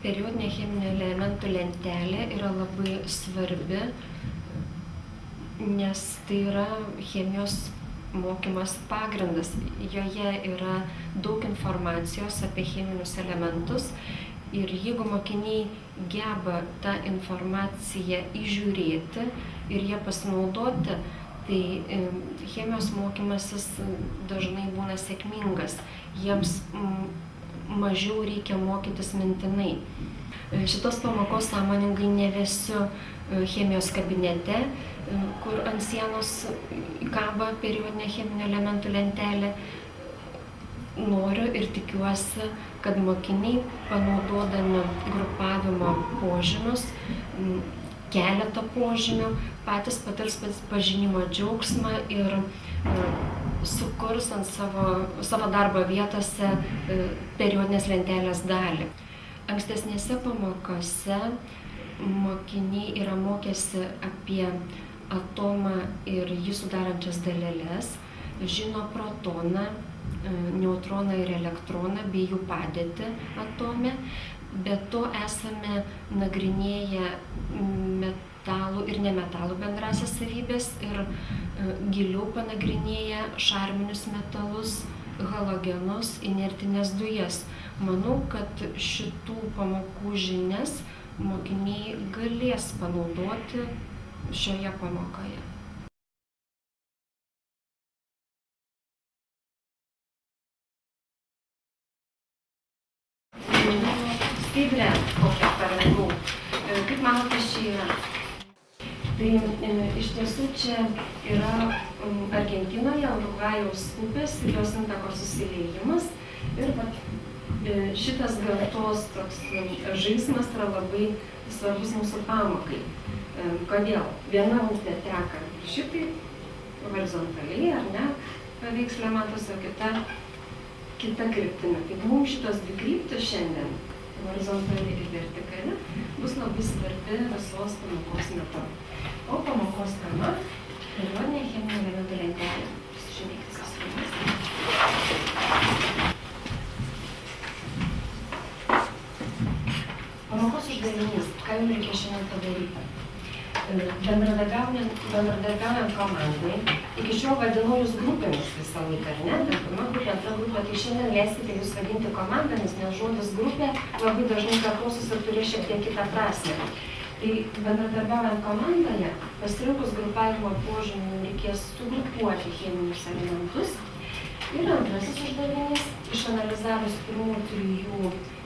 Periodinė cheminių elementų lentelė yra labai svarbi, nes tai yra chemijos mokymas pagrindas. Joje yra daug informacijos apie cheminius elementus ir jeigu mokiniai geba tą informaciją įžiūrėti ir ją pasinaudoti, tai chemijos mokymasis dažnai būna sėkmingas. Jiems mažiau reikia mokytis mintinai. Šitos pamokos sąmoningai nevesiu chemijos kabinete, kur ant sienos kaba periodinė cheminių elementų lentelė. Noriu ir tikiuosi, kad mokiniai, panaudodami grupavimo požymius, keletą požymių, patys patirs pažinimo džiaugsmą ir sukurs ant savo darbo vietose periodinės lentelės dalį. Ankstesnėse pamokose mokiniai yra mokėsi apie atomą ir jį sudarančias daleles, žino protoną, neutroną ir elektroną bei jų padėtį atome. Be to esame nagrinėję metalų ir nemetalų bendrasias savybės ir giliau panagrinėję šarminius metalus, halogenus, inertinės dujas. Manau, kad šitų pamokų žinias mokiniai galės panaudoti šioje pamokoje. Skaidrė, kokią parengau. Kaip manote, čia yra? Tai iš tiesų čia yra Argentinoje, Urugvajaus upės ir jos intakos susiliejimas. Ir šitas gamtos toks žaismas yra labai svarbus mūsų pamokai. Kodėl? Viena upė teka šitaip horizontaliai, ar ne? Paveikslė matosi, o kita kryptimi. Tai mums šitos dvi kryptis šiandien, horizontaliai ir vertikali, bus labai svarbi visos pamokos metu. O pamokos tema – periodinė cheminių elementų lentelė. Pasižiūrėkite, kas filmas. Pamokos uždavinys. Ką jums reikia šiandien padaryti? Bendradarbiaujant komandai. Iki šiol vadinau jūs grupėmis visą laiką, ar ne? Tai pirma grupė, antra grupė. Tai šiandien leiskite jūs vadinti komandomis, nes žodis grupė labai dažnai kartosis ir turi šiek tiek kitą prasmę. Tai bendradarbiaujant komandoje, pasirinkus grupavimo požymių, reikės sugrupuoti cheminius elementus. Ir antrasis uždavinys, išanalizavus pirmų trijų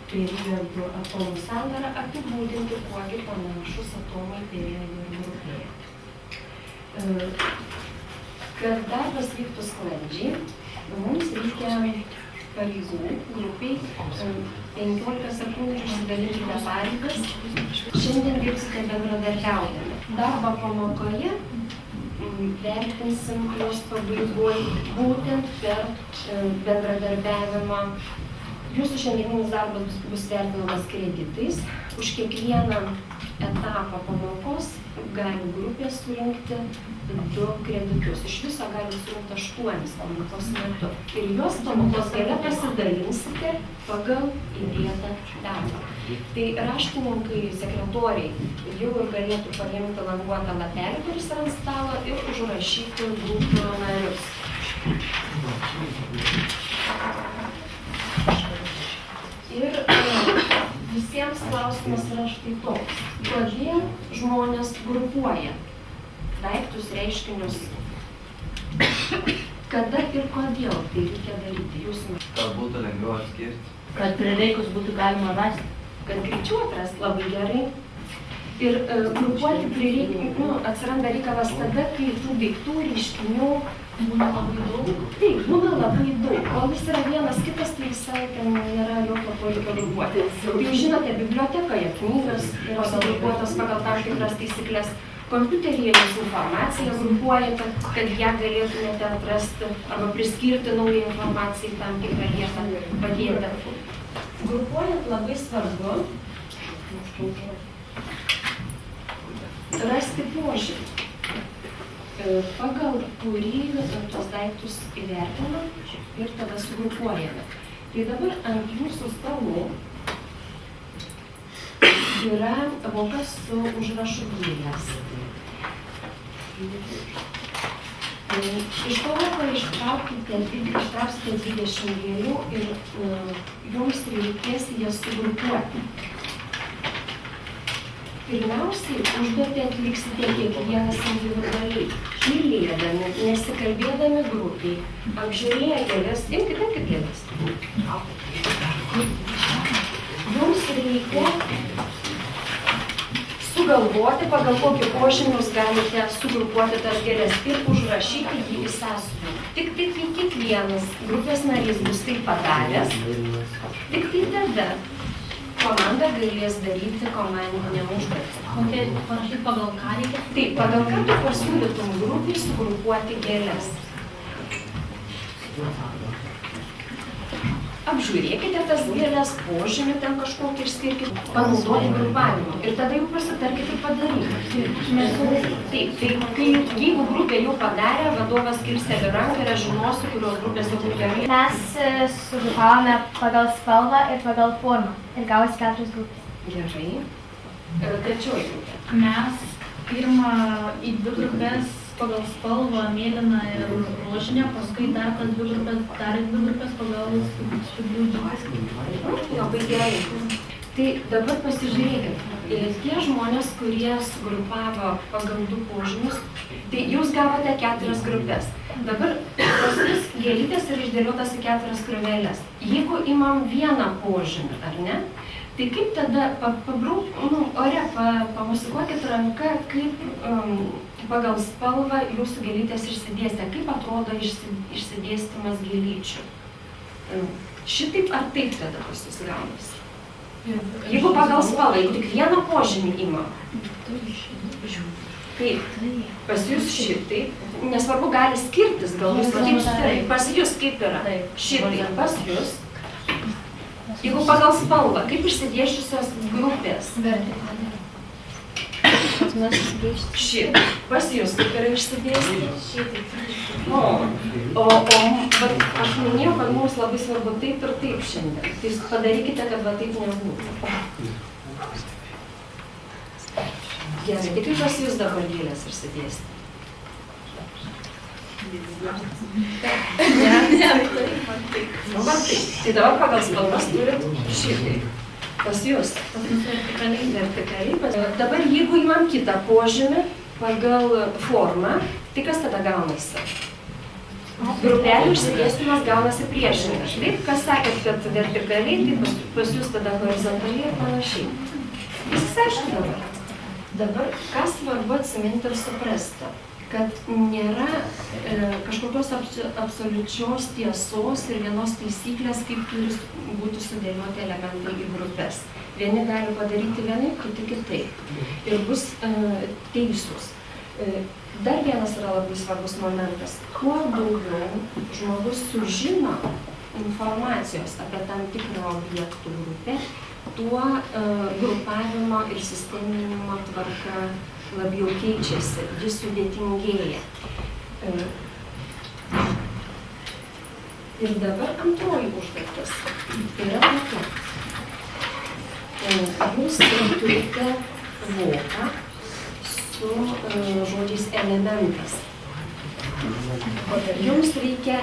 periodų atomų sandarą, apibūdinti, kuogi panašus atomai periodu ir grupėje. Kad darbas vyktų sklandžiai, mums reikia pareigų grupiai 15 sekundžių išsidalinkite pareigas. Šiandien dirbsite bendradarbiaudami. Darbą pamokoje vertinsim jos pabaigoje būtent per bendradarbiavimą. Jūsų šiandieninis darbas bus vertinamas kreditais. Už kiekvieną etapą pamokos gali grupė surinkti 2 kreditus. Iš viso gali surinkti 8 pamokos metu. Ir juos pamokos gale pasidalinsite pagal įdėtą darbą. Tai raštininkai, sekretoriai jau ir galėtų paimti languotą lapelį, kuris ant stalo, ir užrašyti grupių narius. Ir visiems klausimas yra štai toks. Kodėl žmonės grupuoja daiktus, reiškinius? Kada ir kodėl tai reikia daryti? Jūsų. Kad būtų lengviau atskirti. Kad prireikus būtų galima rasti. Kad greičiau atrasti labai gerai. Ir grupuoti atsiranda reikalas tada, kai tų daiktų, reiškinių būna labai daug. Taip, būna labai daug. Kol vis yra vienas kitas, tai visai ten nėra jokio poreikio grupuoti. Jau žinote, bibliotekoje knygos yra sugrupuotos pagal tam tikras taisyklės. Kompiuteryje jūs informaciją grupuojate, kad ją galėtumėte atrasti arba priskirti naują informaciją į tam tikrą vietą padėti. Grupuojant labai svarbu rasti požymį, pagal kurį tos daiktus įvertiname ir tada sugrupuojame. Tai dabar ant jūsų stalų yra voka su užrašu gėlės. Iš to voko ištraukite 20 gėlių ir jums reikės jas sugrupuoti. Pirmiausiai, užduotį atliksite kiekvienas individualiai, tylėdami, nesikalbėdami grupiai, apžiūrėję gėles, imkite gėles. Jums reikia sugalvoti, pagal kokį požymius galite sugrupuoti tas gėles ir užrašyti jį į sąsiuvinį. Tik tai kiekvienas grupės narys bus tai padaręs, tik tai tada komanda galės daryti komandinę užduotį. Kokia parašyti pagal ką reikia? Taip, pagal ką tu pasiūlytum grupiai sugrupuoti gėles. Apžiūrėkite tas gėles, požymį ten kažkokį išskirkite, panaudoti grupavimą ir tada jau pasitarkite padaryti. Taip, tai jeigu grupė jau padarė, vadovas kilsteli ranką ir aš žinosiu, kurios grupės jau gerai. Mes sugrupavome pagal spalvą ir pagal formą ir gavosi 4 grupės. Gerai. Trečioji grupė. Mes pirmą į 2 grupės pagal spalvą mėlyną ir rožinę, paskui dar tas 2 grupės pagal studijų dydį. Labai gerai. Tai dabar pasižiūrėkit, tie žmonės, kurie sugrupavo pagal 2 požymius, tai jūs gavote 4 grupės. Dabar pas vis gėlytės yra išdėliotas į 4 krūvelės. Jeigu imam vieną požymį, ar ne? Tai kaip tada pamusikuokit ranką, kaip pagal spalvą jūsų gėlytės išsidėstė, kaip atrodo išsidėstymas gėlyčių. Šitaip ar taip tada pas jūs gaunasi? Jeigu pagal spalvą, jeigu tik vieną požymį ima. Kaip? Pas jūs šitaip, nesvarbu gali skirtis, gal jūs kaip pas jūs kaip yra. Šitaip, pas jūs. Jeigu pagal spalvą, kaip išsidėsčiusios grupės? Vertikaliai. Šit. Pas jūs kaip yra išsidėstę? Aš minėjau, kad mums labai svarbu taip ir taip šiandien. Tai padarykite, kad va taip nebūtų. Gerai, tai kaip pas jūs dabar gėlės išsidėstę? Tai dabar pagal spalvas turit šitaip. Pas jūs. Vertikaliai. Dabar jeigu imam kitą požymį pagal formą, tai kas tada gaunasi? Grupelių išsidėstymas gaunasi priešingas. Taip, kas sakėt, kad vertikaliai, tai pas jūs tada horizontaliai ir panašiai. Viskas aišku dabar. Dabar, ką svarbu atsiminti ir suprasti, kad nėra kažkokios absoliučios tiesos ir vienos taisyklės, kaip turi būti sudėlioti elementai į grupės. Vieni gali padaryti vienaip, kiti kitaip. Ir bus teisūs. Dar vienas yra labai svarbus momentas. Kuo daugiau žmogus sužino informacijos apie tam tikrą objektų grupę, tuo grupavimo ir sisteminimo tvarka labiau keičiasi, jis sudėtingėja. Ir dabar antroji užduotis yra tokia. Jūs turite voką su žodžiais elementas. Jums reikia,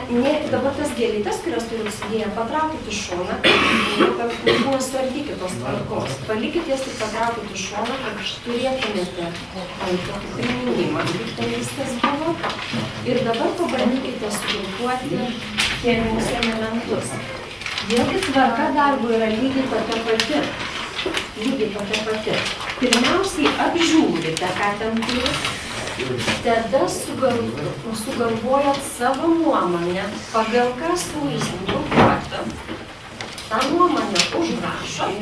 dabar tas gėlytes, kurias turim sudėję, patraukite iš šoną, nesuardykite tos tvarkos. Palikite jas ir patraukite iš šoną, kad turėtumėte tokį priminimą, kaip ten viskas buvo. Ir dabar pabandykite sugrupuoti cheminius elementus. Vėlgi tvarka darbo yra lygiai tokia pati. Pirmiausiai apžiūrite, ką ten turit. Tada sugalvojat savo nuomonę, pagal ką siūlysim grupuoti, tą nuomonę užrašot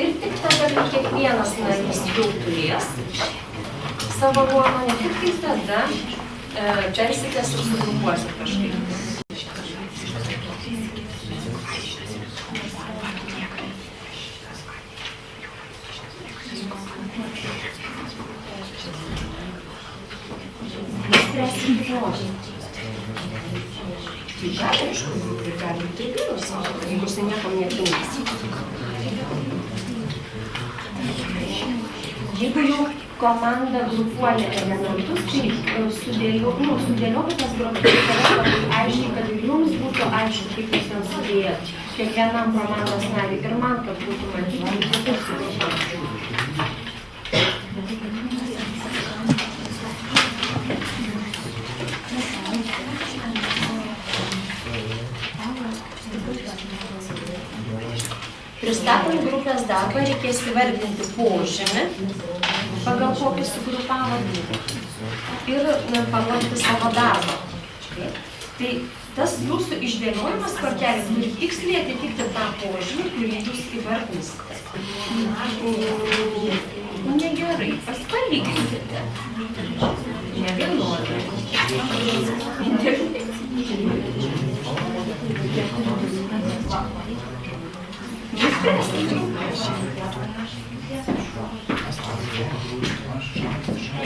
ir tik tada, kai kiekvienas narys jau turės savo nuomonę, tik tai tada persitės ir sugrupuosit kažkaip. Spręskime žodžiai. Tai gali iš kurių ir gali būti įvairūs, jeigu jisai niekam neprinas. Jeigu jau komanda grupuoja elementus, tai sudėliokite tas grupės labai aiškiai, kad ir jums būtų aišku, kaip jūs ten sudėjot. Kiekvienam komandos nariui ir man, kad būtų matyti. Pristatant grupės darbą reikės įvardinti požymį, pagal kokį sugrupavot ir parodyti savo darbą. Tai tas jūsų išdėliojimas kortelės turi tiksliai atitikti tą požymį, kurį jūs įvardinsite. Negerai, palyginsite. Nevienodai.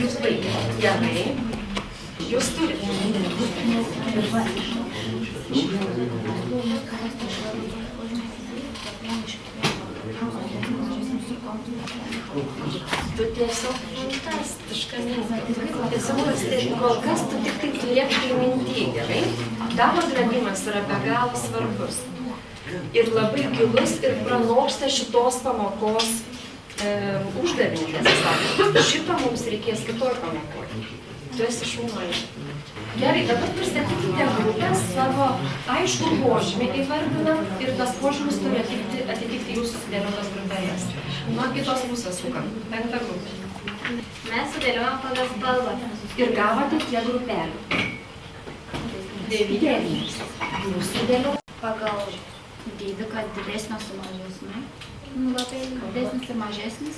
Jūs baigėte. Gerai. Jūs turite. Tu tiesiog fantastiška mintė. Tiesiog kol kas tu tik tai turėk tai minty, gerai? Tavo atradimas yra be galo svarbus. Ir labai gilus ir pranoksta šitos pamokos uždavinį, tiesą sakant. Šito mums reikės kitoj pamokoje. Tu esi šaunuolė. Gerai, dabar pristatykite grupę savo aiškų požymį įvardinam ir tas požymis turi atitikti jūsų sudėliotas grupelės. Nuo kitos pusės sukam. 5 grupė. Mes sudėliojom pagal spalvą. Ir gavote kiek grupelių? 9. Jūs sudėliojate Pagal dydį, kad didesnio su mažesniu. Labai didesnis ir mažesnis.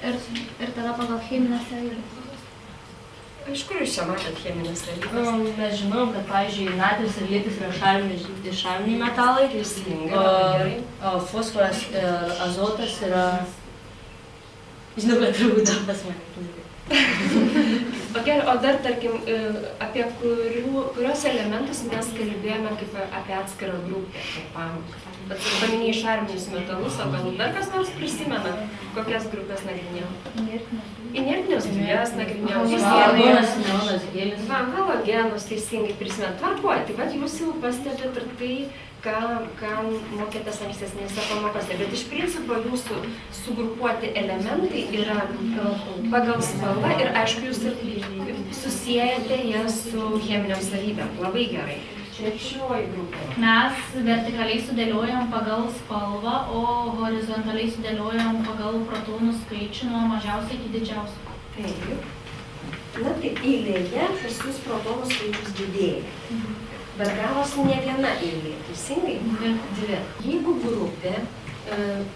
Ir tada pagal cheminę savybę. Iš kur jūs čia matot cheminės savybės? Mes žinom, kad, pavyzdžiui, natris ir lietis yra šarminiai metalai, Teisingai, labai gerai. o fosforas ir azotas yra... Žinau, kad turbūt dar pas mane. O dar, tarkim, apie kurios elementus mes kalbėjome kaip apie atskirą grupę, kaip pamoką. Bet paminėjai šarminius metalus, o gal dar kas nors prisimena, kokias grupės nagrinėjau? Inertinius dujas nagrinėjau. Halogenas, neonas, gelis. Halogenus teisingai prisimenat. Tvarkoja, tai vat jūs jau pastebėt ir tai, ką mokėtės ankstesnėse pamokose. Bet iš principo jūsų sugrupuoti elementai yra pagal spalvą ir aišku jūs ir susijęjate jas su cheminiam savybėm. Labai gerai. Trečioji grupė. Mes vertikaliai sudėliojam pagal spalvą, o horizontaliai sudėliojam pagal protonų skaičių nuo mažiausio iki didžiausio. Taip. Na tai eilėje pas jūs protonų skaičius didėja. Bet gavosi ne viena eilė, teisingai? 2. Jeigu grupė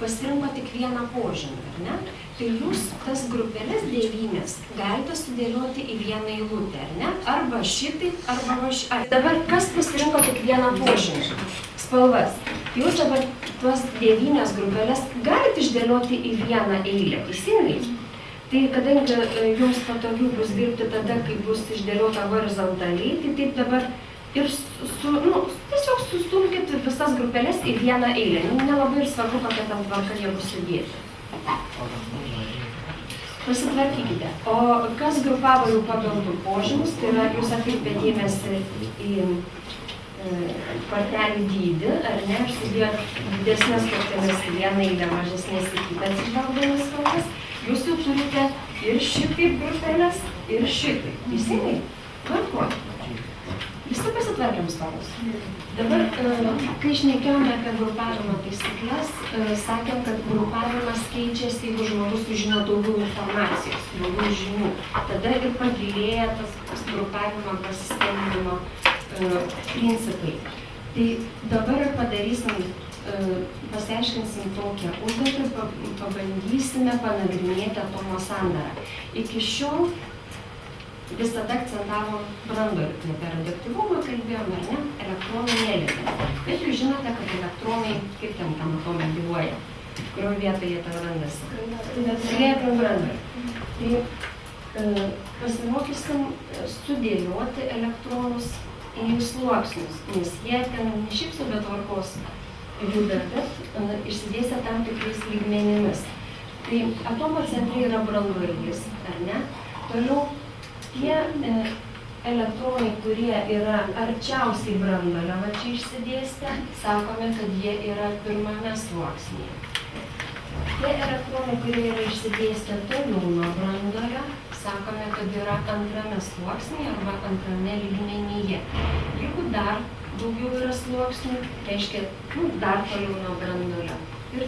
pasirinko tik vieną požymį, ar ne? Tai jūs tas grupelės 9 galite sudėlioti į vieną eilutę, ar ne? Arba šitaip, arba šitaip. Dabar kas pasirinko tik vieną požymį? Spalvas. Jūs dabar tuos 9 grupelės galite išdėlioti į vieną eilę, teisingai? Tai kadangi jums patogiau bus dirbti tada, kai bus išdėliota horizontaliai, tai taip dabar ir tiesiog sustumkit visas grupelės į vieną eilę. Nelabai ir svarbu, kokia tam tvarka jie bus sudėti. Pasitvarkykite. O kas grupavo jau pagal du požymus, tai yra jūs atkreipėte dėmesį į kortelių dydį, ar ne? Aš sudėjot didesnės kortelės į vieną eilę, mažesnės į kitą atsižvelgdamas spalvas. Jūs jau turite ir šitaip grupelės, ir šitaip. Teisingai? Tvarkoj. Visi pasitvarkėm spalvas. Dabar, kai šnekėjome apie grupavimo taisyklės, sakėm, kad grupavimas keičiasi, jeigu žmogus sužino daugiau informacijos, daugiau žinių. Tada ir pagilėja tas grupavimo pasiskelbimo principai. Tai dabar padarysim, pasiaiškinsim tokią užduotį, pabandysime panagrinėti atomo sandarą. Iki šiol visada akcentavom branduolį, apie radioaktyvumą kalbėjom, ar ne? Elektronai nelietė. Bet jūs žinote, kad elektronai, kaip ten tam atomai gyvuoja, kurio vietoje jie ten randasi. Neturiė apie branduolį. Tai pasimokysim sudėlioti elektronus į sluoksnius, nes jie ten ne šiaip su betvarkos juda, bet išsidėstę tam tikrais lygmenimis. Tai atomo centre yra branduolys, ar ne? Toliau tie elektronai, kurie yra arčiausiai branduolio, va čia išsidėstę, sakome, kad jie yra pirmame sluoksnyje. Tie elektronai, kurie yra išsidėstę toliau nuo branduolio, sakome, kad yra antrame sluoksnyje arba antrame lygmenyje. Jeigu dar daugiau yra sluoksnių, reiškia, dar toliau nuo branduolio. Ir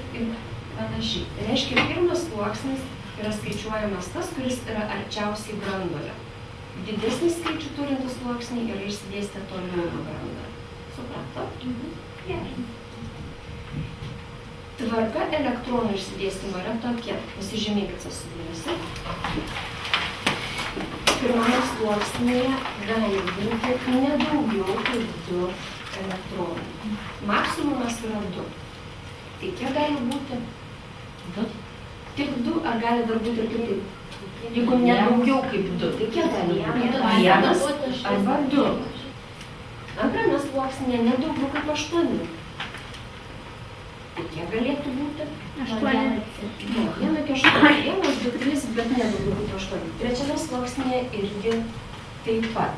panašiai. Tai reiškia, pirmas sluoksnis yra skaičiuojamas tas, kuris yra arčiausiai branduolio. Didesnį skaičių turintis sluoksniai yra išsidėstę toliau nuo branduolio. Suprato? Gerai. Tvarka elektronų išsidėstymo yra tokia. Pasižymėkit sąsiuviniuose. Pirmame sluoksnyje gali būti ne daugiau kaip 2 elektronai. Maksimumas yra 2. Tai kiek gali būti? 2. Tik 2, ar gali dar būti ir kitaip? Jeigu ne daugiau kaip 2, tai kiek gali būti? 1 arba 2. Antrame sluoksnyje ne daugiau kaip 8. Tai kiek galėtų būti? 8. 1 iki 8. 1, 2, 3, bet ne daugiau kaip 8. Trečiame sluoksnyje irgi taip pat.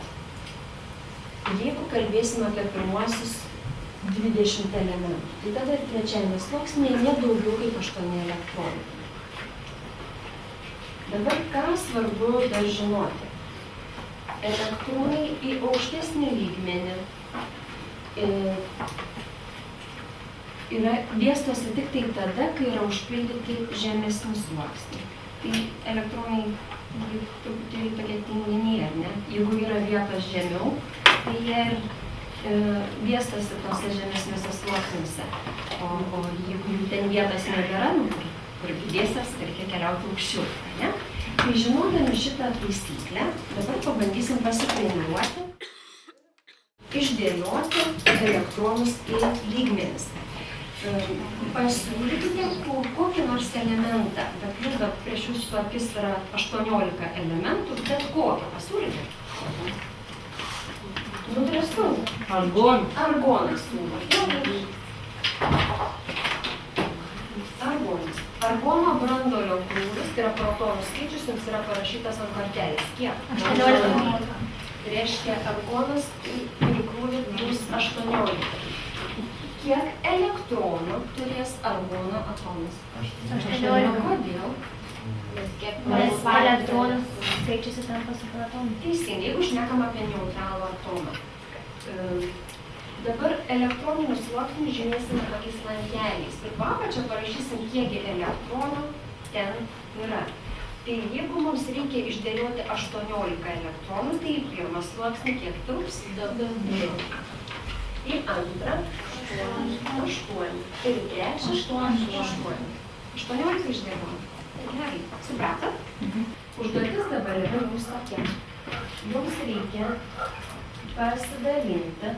Jeigu kalbėsime apie pirmuosius 20 elementų, tai tada ir trečiame sluoksnyje ne daugiau kaip 8 elektronų. Dabar ką svarbu dar žinoti? Elektronai į aukštesnį lygmenį dėstosi tik tai tada, kai yra užpildyti žemesni sluoksniai. Tai elektronai truputėlį tokie tinginiai, ar ne? Jeigu yra vietos žemiau, tai jie dėstosi tose žemesniuose sluoksniuose. O jeigu jų ten vietos nebėra, kur dėsias, reikia keliauti aukščiau. Ne? Tai žinodami šitą taisyklę, dabar pabandysim pasitreniruoti, išdėlioti elektronus į lygmenis. Pasiūlykite kokį nors elementą, bet vis dar prieš jūsų akis yra 18 elementų, bet kokį pasiūlykite. Nudrėskau. Argonas. Argono branduolio krūvis, tai yra protonų skaičius, jums yra parašytas ant kortelės. Kiek? 18. Reiškia, argonas turi krūvį bus 18. Kiek elektronų turės argono atomas? 18. Kodėl? Nes elektronus skaičius sutampa su protonu. Teisingai, jeigu šnekam apie neutralų atomą. Dabar elektroninius sluoksnius žymėsime tokiais lankeliais. Ir po apačią parašysim, kiekgi elektronų ten yra. Tai jeigu mums reikia išdėlioti 18 elektronų, tai į pirmą sluoksnį kiek truks? 2. Į antrą 8. Ir į trečią 8. 18 išdėlioti. Gerai, supratot? Užduotis dabar yra jums tokia. Jums reikia pasidalinti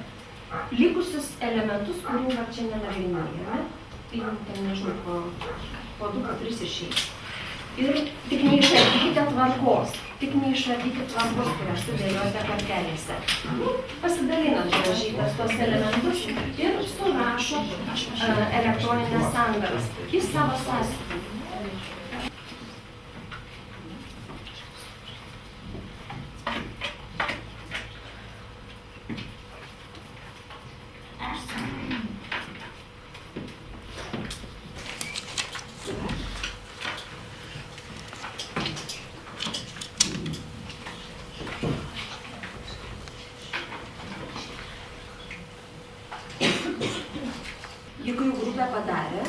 likusius elementus, kurių dar čia nenagrinėjame, tai ten nežinau, po 2, po 3 išeis. Ir tik neišardykite tvarkos, kurias sudėliojate kortelėse. Pasidalinat gražiai tos elementus ir surašot elektroninės sandaras į savo sąskaitą. Jeigu jau grupę padarė,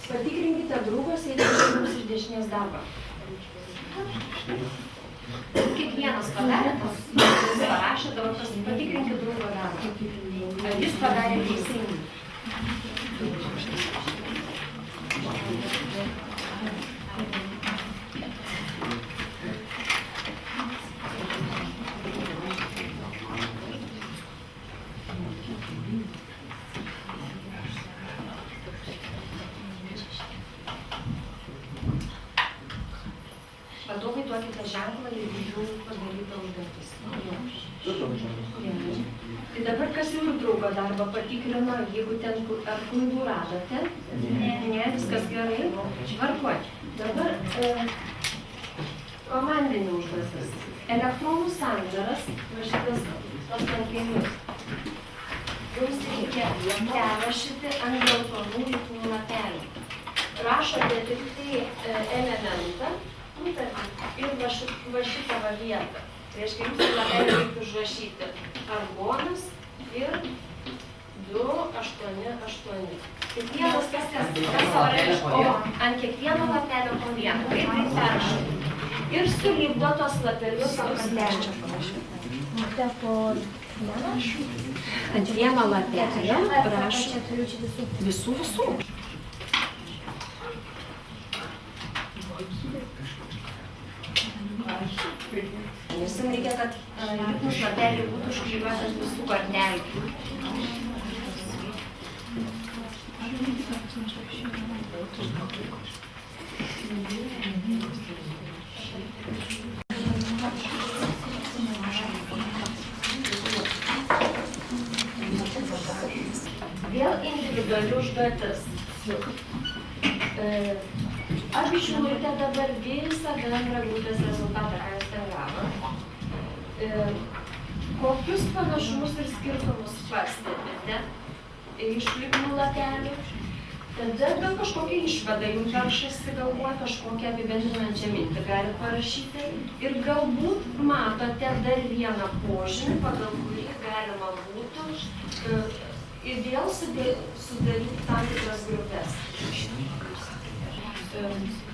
patikrinkite draugas, jeigu jums iš dešinės darbą. Kiekvienas padarė, jis parašė, dabar patikrinkite draugo darbą. Ar jis padarė teisingai? Vadovai duokite ženklą, jeigu jau padaryta užduotis. Tai dabar kas jau ir draugo darbą patikrino, jeigu ten ar klaidų radote? Ne, viskas gerai. Tvarkoj. Dabar komandinė užduotis. Elektronų sandaras, va šitas tos lankelius. Jums reikia perrašyti ant geltonų ritmų lapelių. Rašote tik tai elementą, ir va šitą va vietą. Tai reiškia, jums lapelį reikia užrašyti argonas ir 288. Kiekvienas kas o ant kiekvieno lapelio po vieną. Kaip tai perrašote? Ir sulipdo tos lapelius ant lapelio. Ant vieno lapelio rašo visų. Jums reikia, kad lipnus lapeliai būtų užklijuotas visų kortelių. Vėl individuali užduotis. Aš žiūrite dabar visą bendrą grupės rezultatą, ką jūs ten gavo. Kokius panašumus ir skirtumus pastebite iš lipnų lapelių? Tada gal kažkokią išvadą jums peršasi galvoje, kažkokią apibendrinančią mintį galite parašyti. Ir galbūt matote dar vieną požymį, pagal kurį galima būtų ir vėl sudaryti tam tikras grupės.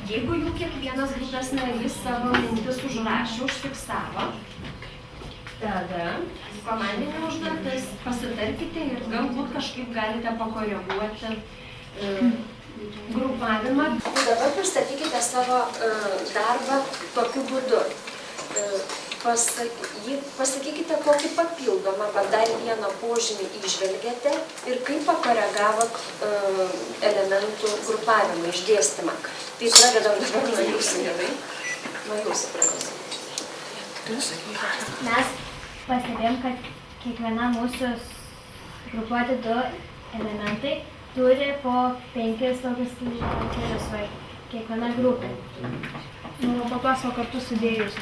Jeigu jau kiekvienas grupės narys savo mintis užrašė, užfiksavo, tada komandinė užduotis pasitarkite ir galbūt kažkaip galite pakoreguoti grupavimą. Dabar pristatykite savo darbą tokiu būdu. Pasakykite, kokį papildomą, bet dar vieną požymį įžvelgėte ir kaip pakoregavot elementų grupavimą, išdėstymą. Tai pradedam dabar nuo jūsų, gerai? Nuo jūsų pradedam. Mes pastebėjom, kad kiekviena mūsų grupuoti 2 elementai turi po 5 tokius kelius, kiekviena grupė. Po to savo kartu sudėjus.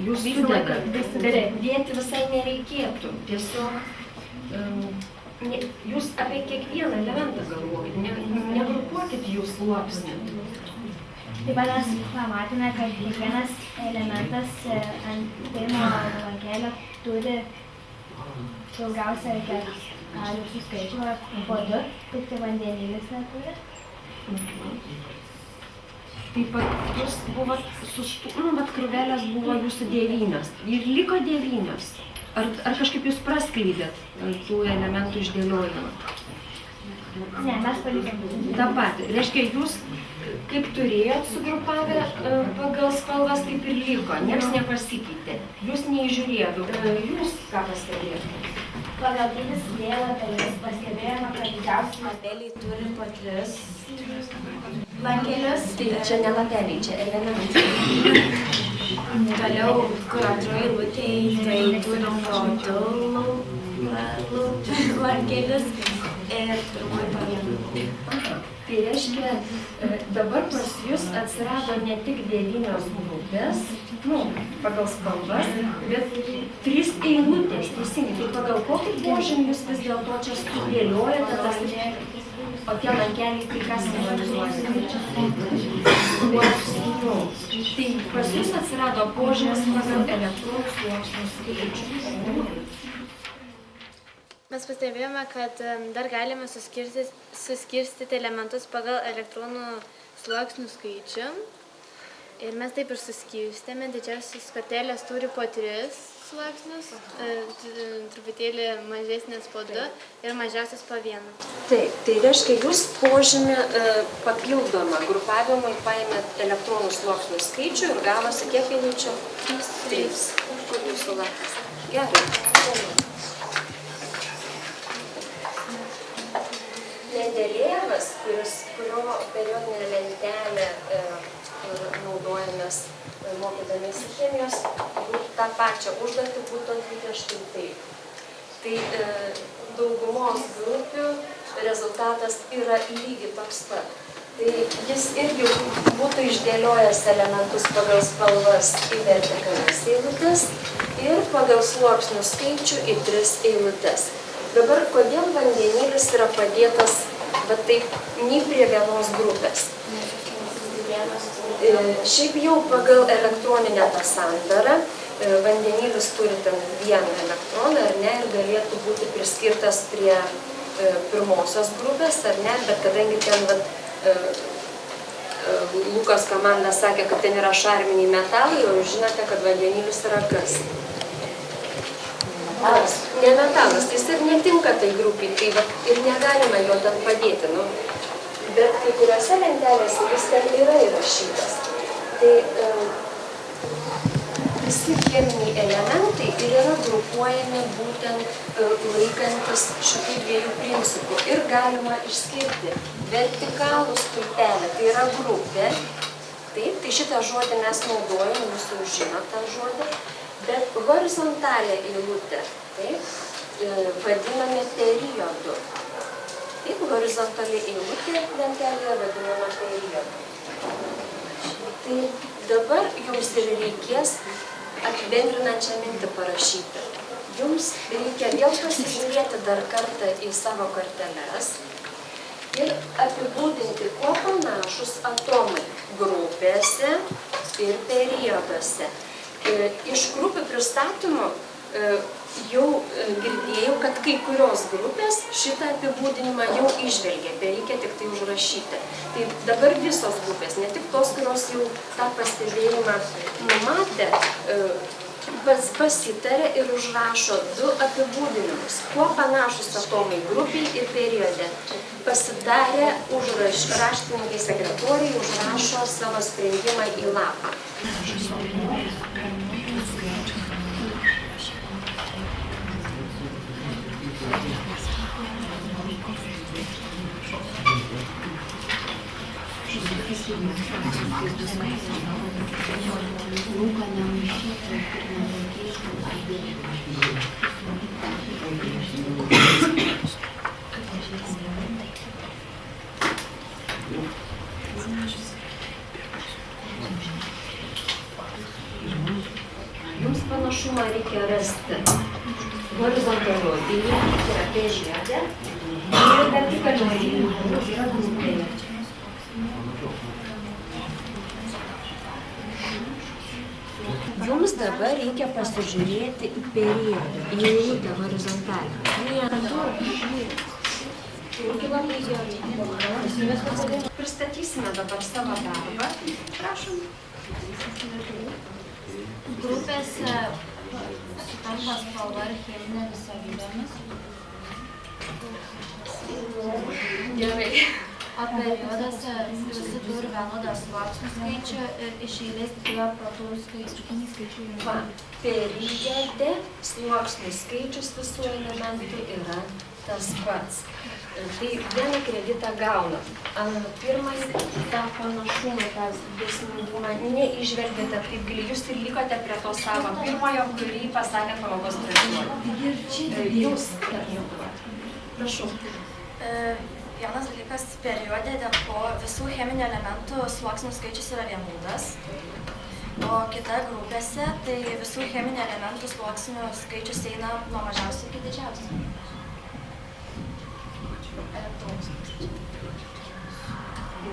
Jūs sudedate. Dėti visai nereikėtų. Tiesiog jūs apie kiekvieną elementą galvokit, negrupuokit jų sluoksnį. Taip pat mes pamatėme, kad kiekvienas elementas ant pirmo lankelio turi daugiausia jūsų skaičių, po 2, tik tai vandenilis neturi. Taip pat jūs buvot, bet krūvelės buvo jūsų 9 ir liko 9. Ar kažkaip jūs praskleidėt tų elementų išdėliojimą? Ne, mes palikėm. Ta pati. Reiškia, jūs kaip turėjot sugrupavę pagal spalvas, taip ir liko. Niekas nepasikeitė. Jūs neįžiūrėjot. Jūs ką pastebėjote? Pagal dydį sudėję lapelius pastebėjome, kad didžiausi Lapeliai turi po 3 lankelius. Tai čia ne lapeliai, čia elementai. Toliau, kur antroji eilutėje, tai turi po 2 lankelius ir pirmoji po 1. Tai reiškia, dabar pas jūs atsirado ne tik 9 grupės, pagal spalvas, bet 3 eilutės, teisingai. Tai pagal kokį požymį jūs vis dėlto čia sudėliojate tas, o tie lankeliai tai kas simbolizuoja? Tai pas jūs atsirado požymis pagal elektronų sluoksnių skaičių. Mes pastebėjome, kad dar galime suskirstyti elementus pagal elektronų sluoksnių skaičių. Ir mes taip ir suskirstėme. Didžiausios kortelės turi po 3 sluoksnius, truputėlį mažesnės po 2 ir mažiausias po 1. Taip, tai reiškia, jūs požymį papildomą grupavimui paėmėt elektronų sluoksnių skaičių ir gavosi kiek eilučių? 3. Kur jūsų lapas? Gerai. Mendeleevas, kurio periodinė lentelė, kur naudojamės mokydamiesi chemijos, tą pačią užduotį būtų atlikę štai taip. Tai daugumos grupių rezultatas yra lygiai toks pat. Tai jis irgi būtų išdėliojęs elementus pagal spalvas į vertikalias eilutes ir pagal sluoksnių skaičių į 3 eilutes. Dabar, kodėl vandenilis yra padėtas va taip nei prie vienos grupės? Šiaip jau pagal elektroninę tą sandarą vandenilis turi ten vieną elektroną, ar ne, ir galėtų būti priskirtas prie pirmosios grupės, ar ne, bet kadangi ten Lukas komanda sakė, kad ten yra šarminiai metalai, o jūs žinote, kad vandenilis yra kas? Metalas. Ne metalas, tai jis ir netinka tai grupiai, tai ir negalima jo ten padėti. Nu, bet kai kuriuose lentelėse jis ten yra įrašytas. Tai visi cheminiai elementai ir yra grupuojami būtent laikantis šitų dviejų principų. Ir galima išskirti vertikalų stulpelį, tai yra grupė. Taip, tai šitą žodį mes naudojame, jūs jau žinot tą žodį. Bet horizontalę eilutę, taip, vadiname periodu. Taip, horizontali eilutė lentelėje vadinama periodu. Tai dabar jums ir reikės apibendrinančią mintį parašyti. Jums reikia vėl pasižiūrėti dar kartą į savo korteles ir apibūdinti, kuo panašus atomai grupėse ir perioduose. Iš grupių pristatymų jau girdėjau, kad kai kurios grupės šitą apibūdinimą jau išvelgia, bereikia tik tai užrašyti. Tai dabar visos grupės, ne tik tos, kurios jau tą pastebėjimą numatė, pasitarė ir užrašo 2 apibūdinimus. Kuo panašus atomai grupiai ir periode. Pasidarė raštininkai sekretoriai, užrašo savo sprendimą į lapą. Jums panašumą reikia rasti horizontalioji linija, tai yra periode, ir vertikalioji linija yra grupėje. Jums dabar reikia pasižiūrėti į periodą, į eilutę horizontalę. Pristatysime dabar savo darbą. Prašom. Grupėse sutampa spalva ir cheminėmis savybėmis. Gerai. O perioduose visi turi vienodą sluoksnių skaičių ir iš eilės dėjo protonų skaičių. Periode sluoksnių skaičius visų elementų yra tas pats. Tai vieną kreditą gauna. Pirmąjį tą panašumą, tą dėsningumą neižvelgėte taip giliai, jūs ir likote prie to savo pirmojo, kurį pasakė pamokos pradžioje. Jūs, prašau. Vienas dalykas periode, dėl ko visų cheminių elementų sluoksnių skaičius yra vienodas, o kita grupėse, tai visų cheminių elementų sluoksnių skaičius eina nuo mažiausio iki didžiausio.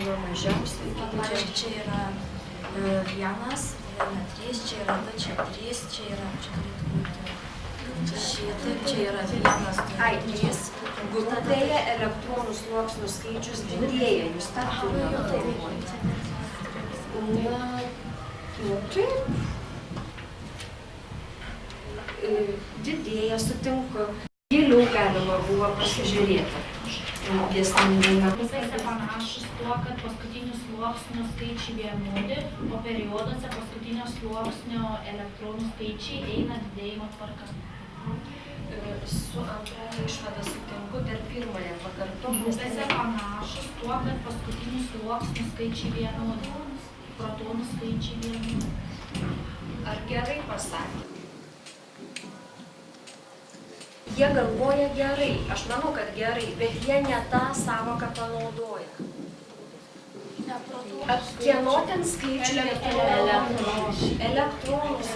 Nuo mažiausio iki didžiausio. Pavyzdžiui, čia yra 1, viena 3, čia yra 2, čia 3, čia yra, čia turėtų būti šitaip, čia yra 1, 2, 3. Grupėje elektronų sluoksnių skaičius didėja, jūs tą turite galvoti. Na, taip. Didėja, sutinku. Giliau galima buvo pasižiūrėti. Grupėse panašus tuo, kad paskutinių sluoksnių skaičiai vienodi, o perioduose paskutinio sluoksnio elektronų skaičiai eina didėjimo tvarka. Su antroje išvada sutinku, dar pirmąją pakartom. Grupėse panašus tuo, kad paskutinių sluoksnių skaičiai vienodi, protonų skaičiai vienodi. Ar gerai pasakė? jie galvoja gerai, aš manau, kad gerai, bet jie ne tą savoką panaudoja. Kieno ten skaičiai? Elektronus.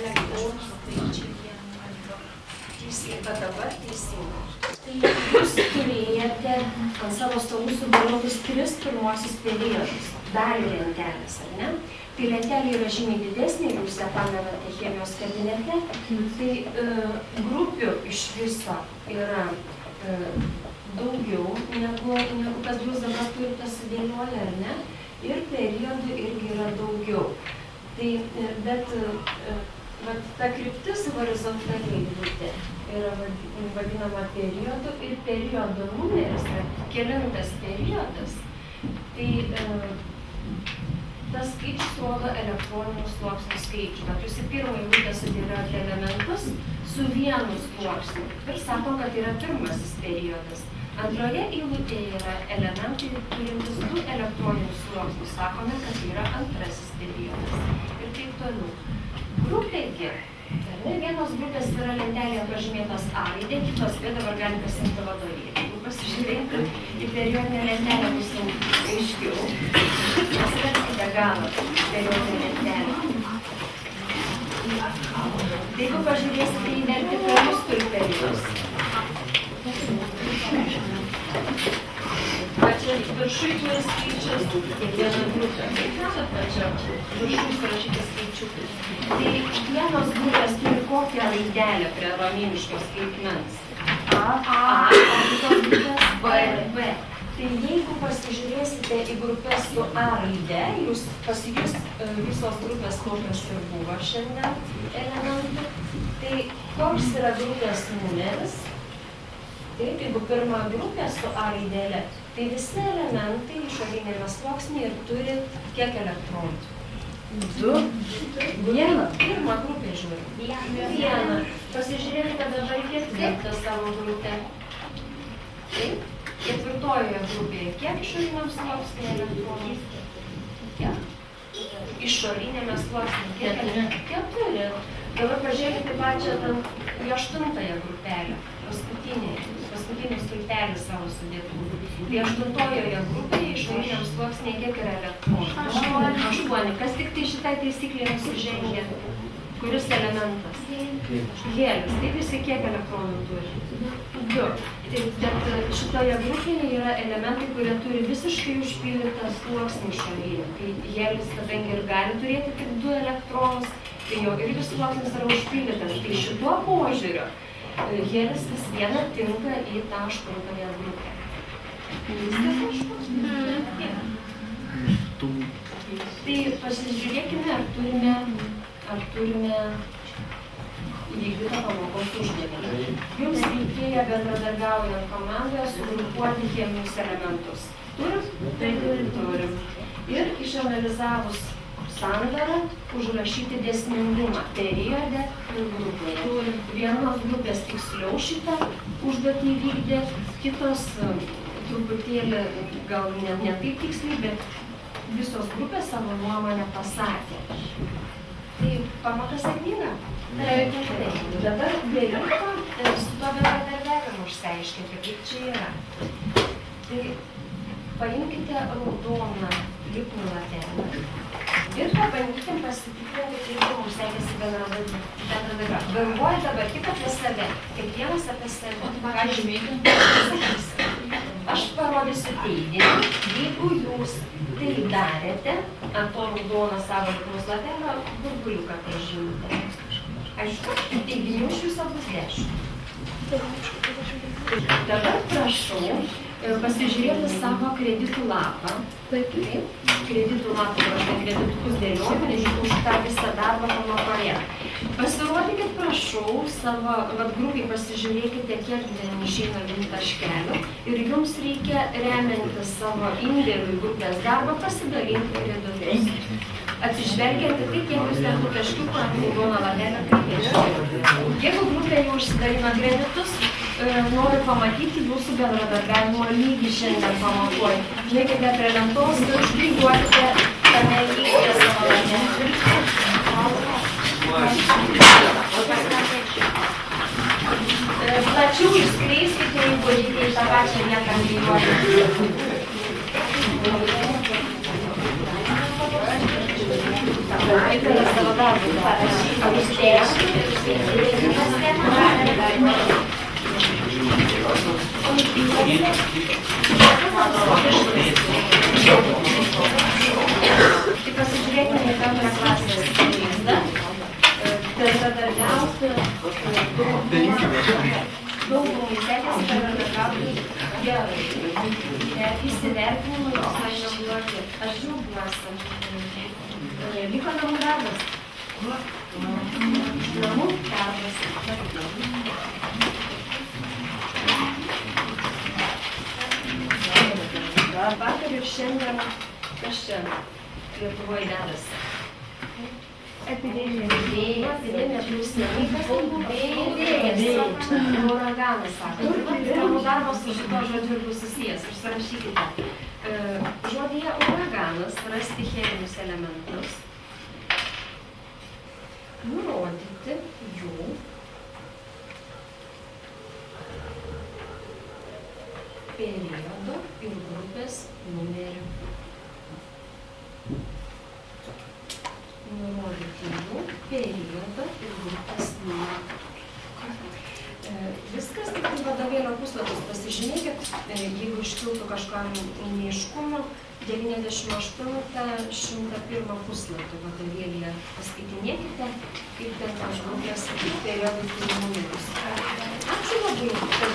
Teisinga, dabar teisinga. Tai jūs turėjote ant savo stalų sudėliotus 3 pirmosius periodus, dalį lentelės, ar ne? Tai lentelė yra žymiai didesnė, jūs ją pamenate chemijos kabinete. Tai grupių iš viso yra daugiau negu kas jūs dabar turite sudėlioję, ar ne? Ir periodų irgi yra daugiau. Tai, bet ta kryptis horizontaliai eilutė yra vadinama periodu ir periodo numeris, kelintas periodas, tai tas skaičius rodo elektroninių sluoksnių skaičių. Bet jūs į pirmą eilutę sudėliojote elementus su vienu sluoksniu ir sako, kad yra pirmasis periodas. Antroje eilutėje yra elementai turintis 2 elektroninius sluoksnius. Sakome, kad yra antrasis periodas. Ir taip toliau. Grupėgi. Vienos grupės yra lentelėje pažymėtos A raidė, kitos B, dabar galite pasiimti vadovėlį. Jeigu pasižiūrėti į periodinę lentelę, bus aiškiau. Pasiverskite galą periodinę lentelę. Jeigu pažiūrėsite į vertikalius stulpelius, čia viršui turi skaičius, kiekviena grupė. Kaip matot, čia viršui surašyti skaičiukai. Tai vienos grupės turi kokią raidelę prie romėniško skaitmens? A, o kitos grupės B. Tai jeigu pasižiūrėsite į grupės su A raide, pasijus visos grupės kokios ir buvo šiandien elementų. Tai koks yra grupės numeris? Taip, jeigu pirma grupė su A raidelė, tai visi elementai išorinėme sluoksnyje ir turi kiek elektronų? 2. Vieną. Pirmą grupę žiūrim. Vieną. Pasižiūrėkite dabar ketvirtą savo grupę. Taip. Ketvirtojoje grupėje kiek išoriniam sluoksnyje elektronų? Kiek? Išorinėme sluoksnyje. Keturi. Dabar pažiūrėkite pačią į 8-ąją grupelę. Paskutinį stulpelį savo sudėtų. Tai 8-ojoje grupėje išoriniam sluoksnyje kiek yra elektronų? 8. Kas tik tai šitai taisyklė nusižengia? Kuris elementas? Helis. Taip visi kiek elektronų turi? 2. Bet šitoje grupėje yra elementai, kurie turi visiškai užpildytą sluoksnį išorinį. Tai helis, kadangi ir gali turėti tik 2 elektronus, tai jo irgi sluoksnis yra užpildytas. Tai šituo požiūriu helis vis viena tinka į tą 8-ąją grupę. Viskas aišku? Tai pasižiūrėkime, ar turime įvykdytą pamokos uždavinį. Jums reikėjo bendradarbiaujant komandoje sugrupuoti cheminius elementus. Turim? Taip, turim. Ir išanalizavus sandarą, užrašyti dėsningumą periode ir grupėje. Vienos grupės tiksliau šitą užduotį įvykdė, kitos truputėlį gal ne taip tiksliai, bet visos grupės savo nuomonę pasakė. Tai pamokas ateina? Taip. Dabar beliko su to bendradarbiavimu išsiaiškinti, kaip čia yra. Tai paimkite raudoną lipnų latelę ir pabandykim pasitikrinti, kaip mums sekėsi bendradarbiauti. Galvoju dabar tik apie save, kiekvienas apie save. Ką žymėti? Aš parodysiu teiginį. Jeigu jūs tai darėte, ant to raudono savo lipnus latelio burbuliuką pažymite. Aišku, teiginių iš viso bus 10. Dabar prašau pasižiūrėti savo kreditų lapą. Taip. Kreditų lapą, kreditukus dėliojame, nežinau, už tą visą darbą pamokoje. Pasirodykit, prašau, savo grupiai pasižiūrėkite, kiek išeina jums taškelių ir jums reikia remiantis savo indėlių į grupės darbą pasidalinti kreditus. Atsižvelgiant į tai, kiek jūs ten tų taškiukų ant raudono ladelio pridėsite. Jeigu grupė jau užsidalino kreditus, noriu pamatyti jūsų bendradarbiavimo lygį šiandien pamokoje. Žiūrėkite prie lentos ir užklijuokite tame lygyje savo ladelį. plačiau išskleiskite, jeigu žiūrėkite į tą pačią vietą klijuoti. Reikia savo darbą parašyti. Ar jūs Tai pasižiūrėkime į bendrą klasės vaizdą. Bendradarbiauti daugumai sekėsi bendradarbiauti gerai. Įsivertinimai visai neblogi. Aš džiaugiuosi. Liko namų darbas. Namų darbas. Vakar ir šiandien, kas čia Lietuvoje dedasi? Epidemija plius sniegas, vėjas, uraganas, sako. Namų darbas su šito žodžiu ir bus susijęs, užsirašykite. Žodyje uraganas rasti cheminius elementus, nurodyti jų periodo ir grupės numerį. Nurodyti jų periodą ir grupės numerį. Viskas tik vadovėlio puslapis pasižymėkit, jeigu iškiltų kažkam neiškumų, 98-101 puslapį vadovėlėje paskaitinėkite, kaip ten tos grupės periodų numerius. Ačiū labai, kad